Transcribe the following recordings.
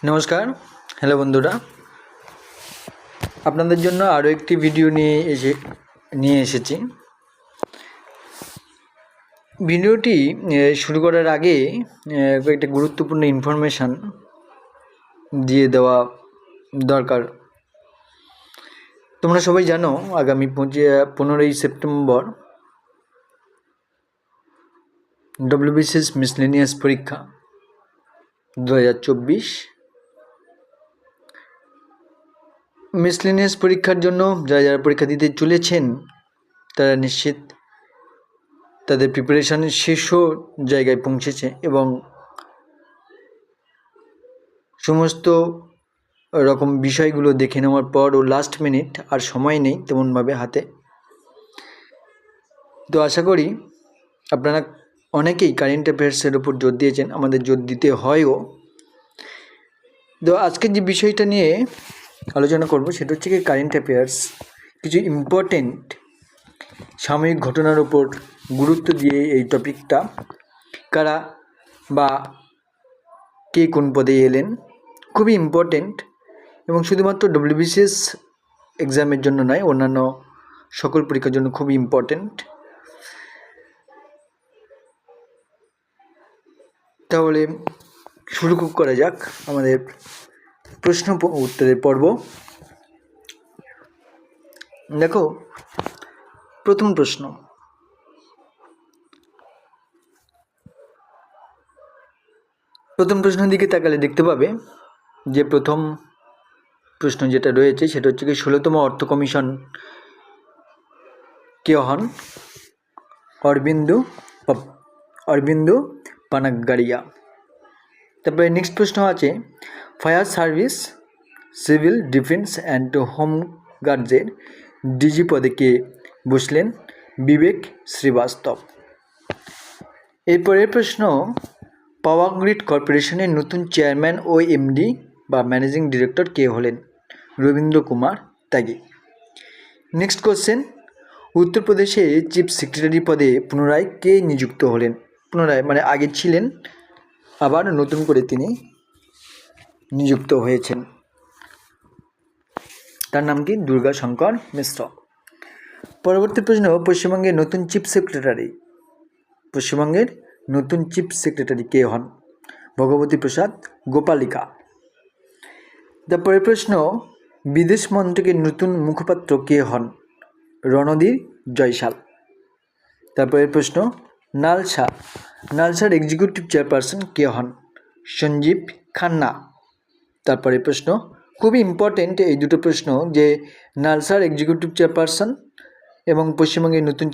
নমস্কার, হ্যালো বন্ধুরা, আপনাদের জন্য আরও একটি ভিডিও নিয়ে এসেছি। ভিডিওটি শুরু করার আগে কয়েকটা গুরুত্বপূর্ণ ইনফরমেশান দিয়ে দেওয়া দরকার। তোমরা সবাই জানো আগামী 15ই সেপ্টেম্বর WBCS মিসলেনিয়াস পরীক্ষা 2024। মিসলেনিয়াস পরীক্ষার জন্য যারা পরীক্ষা দিতে চলেছেন তারা নিশ্চিত তাদের প্রিপারেশানের শীর্ষ জায়গায় পৌঁছেছে এবং সমস্ত রকম বিষয়গুলো দেখে নেওয়ার পর ও লাস্ট মিনিট আর সময় নেই তেমনভাবে হাতে। তো আশা করি আপনারা অনেকেই কারেন্ট অ্যাফেয়ার্সের ওপর জোর দিয়েছেন, আমাদের জোর দিতে হয়ও। তো আজকের যে বিষয়টা নিয়ে আলোচনা করব সেটা হচ্ছে কি কারেন্ট অ্যাফেয়ার্স, কিছু ইম্পর্টেন্ট সাময়িক ঘটনার ওপর গুরুত্ব দিয়ে এই টপিকটা, কারা বা কে কোন পদে এলেন, খুবই ইম্পর্টেন্ট এবং শুধুমাত্র WBCS এক্সামের জন্য নয়, অন্যান্য সকল পরীক্ষার জন্য খুবই ইম্পর্টেন্ট। তাহলে শুরু করা যাক আমাদের প্রশ্ন উত্তরের পর্ব। দেখো, প্রথম প্রশ্নের দিকে তাকালে দেখতে পাবে যে প্রথম প্রশ্ন যেটা রয়েছে সেটা হচ্ছে কি 16তম অর্থ কমিশন কে হন? অরবিন্দু পানাগ্গারিয়া। তারপরে নেক্সট প্রশ্ন আছে fire service, civil defence and home গার্ডসের ডিজি পদে কে বসলেন? বিবেক শ্রীবাস্তব। এরপরের প্রশ্ন পাওয়ার গ্রিড কর্পোরেশনের নতুন চেয়ারম্যান ও MD বা ম্যানেজিং ডিরেক্টর কে হলেন? রবীন্দ্র কুমার ত্যাগী। নেক্সট কোশ্চেন উত্তরপ্রদেশে চিফ সেক্রেটারি পদে পুনরায় কে নিযুক্ত হলেন? পুনরায় মানে আগে ছিলেন, আবার নতুন করে তিনি নিযুক্ত হয়েছেন। তার নাম কি? দুর্গা শঙ্কর মিশ্র। পরবর্তী প্রশ্ন পশ্চিমবঙ্গের নতুন চিফ সেক্রেটারি কে হন? ভগবতী প্রসাদ গোপালিকা। তারপরে প্রশ্ন বিদেশ মন্ত্রকের নতুন মুখপাত্র কে হন? রণধীর জয়সাল। তারপরে প্রশ্ন নালসার এক্সিকিউটিভ চেয়ারপারসন কে হন? সঞ্জীব খান্না। তারপরে প্রশ্ন খুবই ইম্পর্টেন্ট এই দুটো প্রশ্ন, যে নালসার এক্সিকিউটিভ চেয়ারপারসন এবং পশ্চিমবঙ্গের নতুন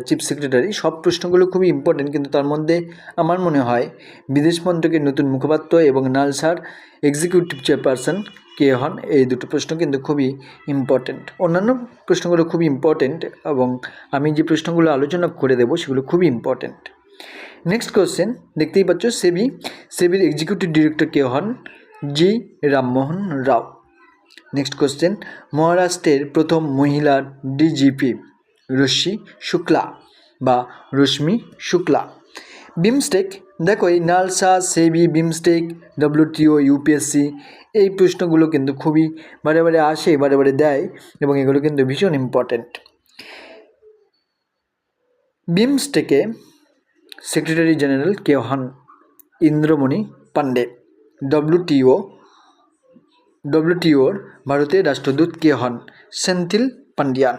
চিফ সেক্রেটারি, সব প্রশ্নগুলো খুবই ইম্পর্টেন্ট, কিন্তু তার মধ্যে আমার মনে হয় বিদেশ মন্ত্রকের নতুন মুখপাত্র এবং নালসার এক্সিকিউটিভ চেয়ারপারসন কে হন, এই দুটো প্রশ্ন কিন্তু খুবই ইম্পর্টেন্ট। অন্যান্য প্রশ্নগুলো খুবই ইম্পর্টেন্ট এবং আমি যে প্রশ্নগুলো আলোচনা করে দেবো সেগুলো খুবই ইম্পর্টেন্ট। নেক্সট কোশ্চেন দেখতেই পাচ্ছ, সেবির এক্সিকিউটিভ ডিরেক্টর কে হন? জি রামমোহন রাও। নেক্সট কোশ্চেন মহারাষ্ট্রের প্রথম মহিলা ডিজিপি রশ্মি শুক্লা। বিমস্টেক, দেখো এই নালসা, সেবি, বিমস্টেক, WTO, UPSC, এই প্রশ্নগুলো কিন্তু খুবই বারে বারে আসে, বারে বারে দেয় এবং এগুলো কিন্তু ভীষণ ইম্পর্টেন্ট। বিমস্টেকে সেক্রেটারি জেনারেল কে হন? ইন্দ্রমণি পাণ্ডে। WTOর ভারতের রাষ্ট্রদূত কে হন? সেন্থিল পান্ডিয়ান।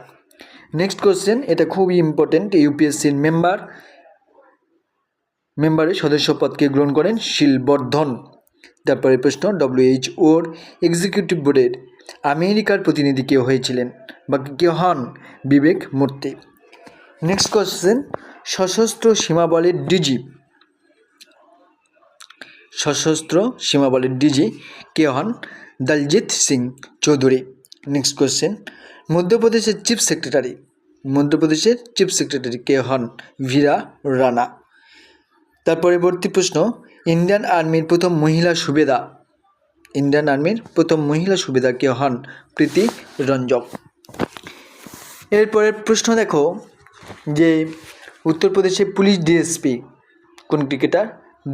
নেক্সট কোশ্চেন, এটা খুবই ইম্পর্টেন্ট, UPSCর মেম্বারের সদস্য পদকে গ্রহণ করেন শিলবর্ধন। তারপরে প্রশ্ন WHOর এক্সিকিউটিভ বোর্ডের আমেরিকার প্রতিনিধি কে হয়েছিলেন বা কে হন? বিবেক মূর্তি। নেক্সট কোশ্চেন সশস্ত্র সীমাবলের ডিজি কে হন? দলজিৎ সিং চৌধুরী। নেক্সট কোশ্চেন মধ্যপ্রদেশের চিফ সেক্রেটারি কে হন? ভীরা রানা। তার পরবর্তী প্রশ্ন ইন্ডিয়ান আর্মির প্রথম মহিলা সুবেদার কে হন? প্রীতি রঞ্জক। এরপরের প্রশ্ন দেখো যে উত্তরপ্রদেশের পুলিশ DSP কোন ক্রিকেটার?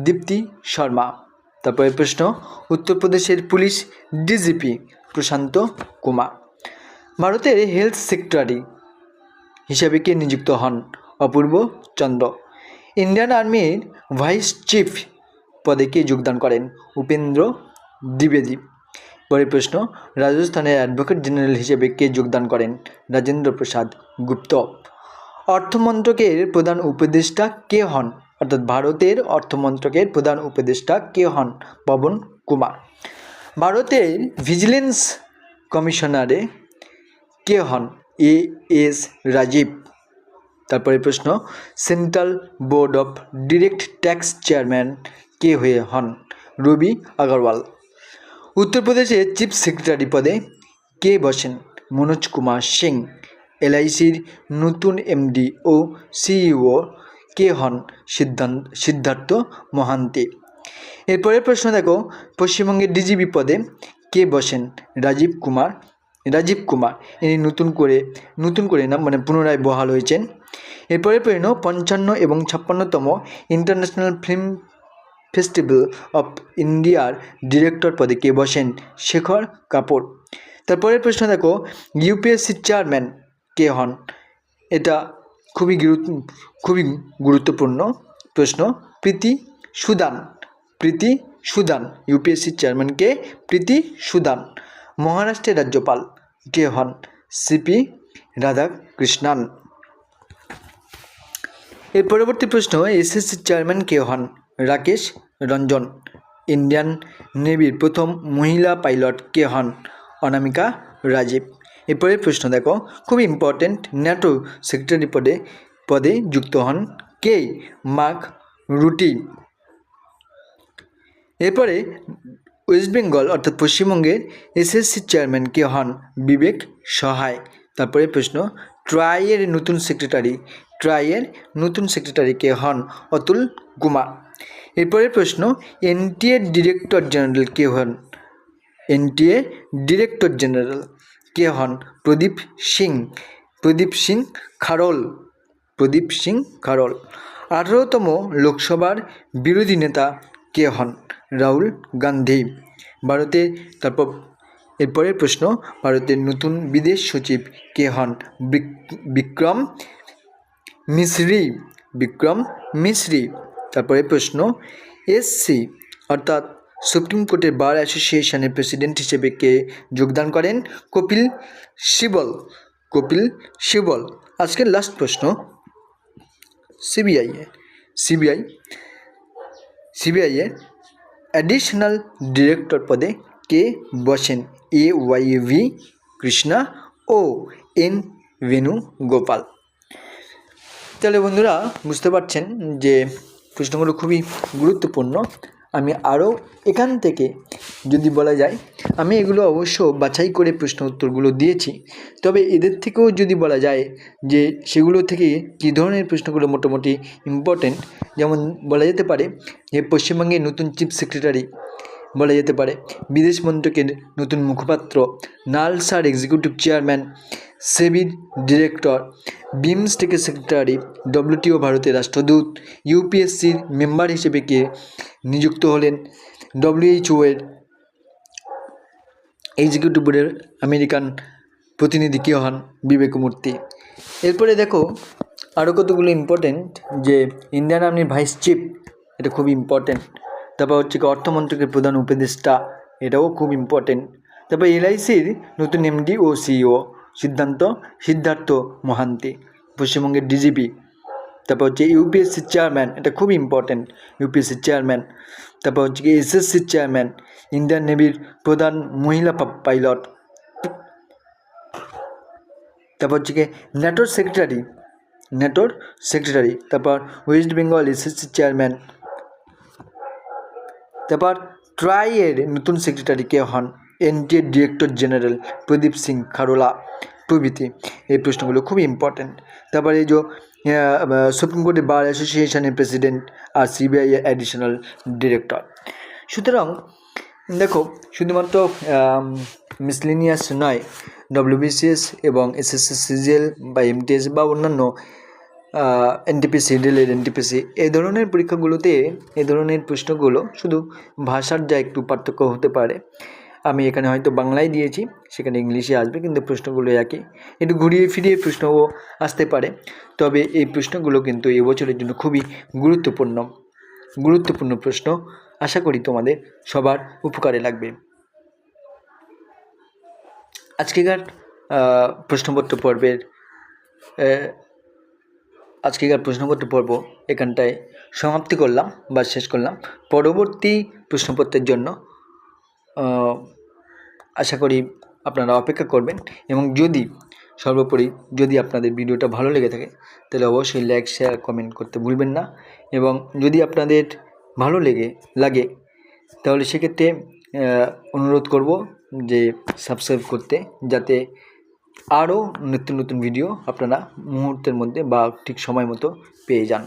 দীপ্তি শর্মা। তারপরে প্রশ্ন, উত্তরপ্রদেশের পুলিশ ডিজিপি প্রশান্ত কুমার। ভারতের হেলথ সেক্রেটারি হিসাবে কে নিযুক্ত হন? অপূর্ব চন্দ্র। ইন্ডিয়ান আর্মির ভাইস চিফ পদে কে যোগদান করেন? উপেন্দ্র দ্বিবেদী। পরের প্রশ্ন, রাজস্থানের অ্যাডভোকেট জেনারেল হিসেবে কে যোগদান করেন? রাজেন্দ্র প্রসাদ গুপ্ত। অর্থমন্ত্রকের প্রধান উপদেষ্টা কে হন? অর্থাৎ ভারতের অর্থমন্ত্রকের প্রধান উপদেষ্টা কে হন? পবন কুমার। ভারতের ভিজিলেন্স কমিশনারে কে হন? এস রাজীব। তারপরে প্রশ্ন, central board of direct tax chairman কে হয়ে হন? রবি আগরওয়াল। উত্তরপ্রদেশের চিফ সেক্রেটারি পদে কে বসেন? মনোজ কুমার সিং। এলআইসির নতুন এমডি ও সিইও কে হন? সিদ্ধার্থ মহান্তি। এরপরের প্রশ্ন দেখো, পশ্চিমবঙ্গের ডিজিপি পদে কে বসেন? রাজীব কুমার। ইনি নতুন করে না মানে পুনরায় বহাল হয়েছেন। এরপরে প্রশ্ন, 55 এবং 56তম ইন্টারন্যাশনাল ফিল্ম ফেস্টিভ্যাল অফ ইন্ডিয়ার ডিরেক্টর পদে কে বসেন? শেখর কাপুর। তারপরের প্রশ্ন দেখো, ইউপিএসসি চেয়ারম্যান কে হন? এটা খুবই গুরুত্বপূর্ণ প্রশ্ন, প্রীতি সুদান। ইউপিএসসি চেয়ারম্যানকে প্রীতি সুদান। মহারাষ্ট্রের রাজ্যপাল কে হন? সিপি রাধাকৃষ্ণান। এর পরবর্তী প্রশ্ন, এসএসসি চেয়ারম্যান কে হন? রাকেশ রঞ্জন। ইন্ডিয়ান নেভির প্রথম মহিলা পাইলট কে হন? অনামিকা রাজীব। এরপরের প্রশ্ন দেখো, খুব ইম্পর্টেন্ট, ন্যাটো সেক্রেটারি পদে যুক্ত হন কে? মার্ক রুটি। এরপরে ওয়েস্ট বেঙ্গল অর্থাৎ পশ্চিমবঙ্গের এসএসসি চেয়ারম্যান কে হন? বিবেক সহায়। তারপরে প্রশ্ন, ট্রাইয়ের নতুন সেক্রেটারি কে হন? অতুল কুমার। এরপরে প্রশ্ন, এনটিএ ডিরেক্টর জেনারেল কে হন? প্রদীপ সিং খারোল। 18তম লোকসভার বিরোধী নেতা কে হন? রাহুল গান্ধী। এরপরের প্রশ্ন, ভারতের নতুন বিদেশ সচিব কে হন? বিক্রম মিশ্রি। তারপরে প্রশ্ন, এসসি অর্থাৎ সুপ্রিম কোর্টের বার অ্যাসোসিয়েশনের প্রেসিডেন্ট হিসেবে কে যোগদান করেন? কপিল সিবল। আজকের লাস্ট প্রশ্ন, সিবিআই এর অ্যাডিশনাল ডিরেক্টর পদে কে বসেন? AYV কৃষ্ণা ও N বেণুগোপাল। তাহলে বন্ধুরা বুঝতে পারছেন যে প্রশ্নগুলো খুবই গুরুত্বপূর্ণ। আমি আরও এখান থেকে যদি বলা যায়, আমি এগুলো অবশ্য বাছাই করে প্রশ্ন উত্তরগুলো দিয়েছি, তবে এদের থেকেও যদি বলা যায় যে সেগুলো থেকে কী ধরনের প্রশ্নগুলো মোটামুটি ইম্পর্টেন্ট, যেমন বলা যেতে পারে যে পশ্চিমবঙ্গের নতুন চিফ সেক্রেটারি, বলা যেতে পারে বিদেশ মন্ত্রকের নতুন মুখপাত্র, নালসার এক্সিকিউটিভ চেয়ারম্যান, সেবির ডিরেক্টর, বিমস্টেকের সেক্রেটারি, WTO ভারতের রাষ্ট্রদূত, ইউপিএসসির মেম্বার হিসেবে কে নিযুক্ত হলেন, WHO এর এক্সিকিউটিভ বোর্ডের আমেরিকান প্রতিনিধি কে হন? বিবেক মূর্তি। এরপরে দেখো আরও কতগুলো ইম্পর্টেন্ট, যে ইন্ডিয়ান আর্মির ভাইস চিফ, এটা খুব ইম্পর্টেন্ট। তারপর হচ্ছে অর্থমন্ত্রকের প্রধান উপদেষ্টা, এটাও খুব ইম্পর্টেন্ট। তারপর এলআইসির নতুন এমডি ও সিইও সিদ্ধার্থ মহান্তি। পশ্চিমবঙ্গের ডিজিপি। তারপর হচ্ছে ইউপিএসসি চেয়ারম্যান, এটা খুব ইম্পর্টেন্ট, ইউপিএসসি চেয়ারম্যান। তারপর হচ্ছে এসএসসি চেয়ারম্যান, ইন্ডিয়ান নেভির প্রধান মহিলা পাইলট। তারপর হচ্ছে ন্যাটোর সেক্রেটারি। তারপর ওয়েস্ট বেঙ্গল এসএসসি চেয়ারম্যান। তারপর ট্রাইয়ের নতুন সেক্রেটারি কে হন? এনটিএ ডিরেক্টর জেনারেল প্রদীপ সিং খারোলা প্রভৃতি। এই প্রশ্নগুলো খুবই ইম্পর্টেন্ট। তারপরে এই যে সুপ্রিম কোর্টের বার অ্যাসোসিয়েশনের প্রেসিডেন্ট আর সিবিআই এর অ্যাডিশনাল ডিরেক্টর। সুতরাং দেখো শুধুমাত্র মিসলেনিয়াস নয়, WBCS এবং SSC CGL বা MTS বা অন্যান্য এনটিপিসি, রেলের এনটিপিসি, এই ধরনের পরীক্ষাগুলোতে এই ধরনের প্রশ্নগুলো শুধু ভাষার যা একটু পার্থক্য হতে পারে। আমি এখানে হয়তো বাংলায় দিয়েছি, সেখানে ইংলিশে আসবে, কিন্তু প্রশ্নগুলো একই। একটু ঘুরিয়ে ফিরিয়ে প্রশ্নও আসতে পারে, তবে এই প্রশ্নগুলো কিন্তু এবছরের জন্য খুবই গুরুত্বপূর্ণ প্রশ্ন। আশা করি তোমাদের সবার উপকারে লাগবে। আজকেকার প্রশ্নপত্র পর্ব এখানটায় সমাপ্তি করলাম বা শেষ করলাম। পরবর্তী প্রশ্নপত্রের জন্য আশা করি আপনারা অপেক্ষা করবেন, এবং সর্বোপরি যদি আপনাদের ভিডিওটা ভালো লেগে থাকে তাহলে অবশ্যই লাইক, শেয়ার, কমেন্ট করতে ভুলবেন না। এবং যদি আপনাদের ভালো লাগে তাহলে সেক্ষেত্রে অনুরোধ করব যে সাবস্ক্রাইব করতে, যাতে আরও নিত্য নতুন ভিডিও আপনারা মুহূর্তের মধ্যে বা ঠিক সময় মতো পেয়ে যান।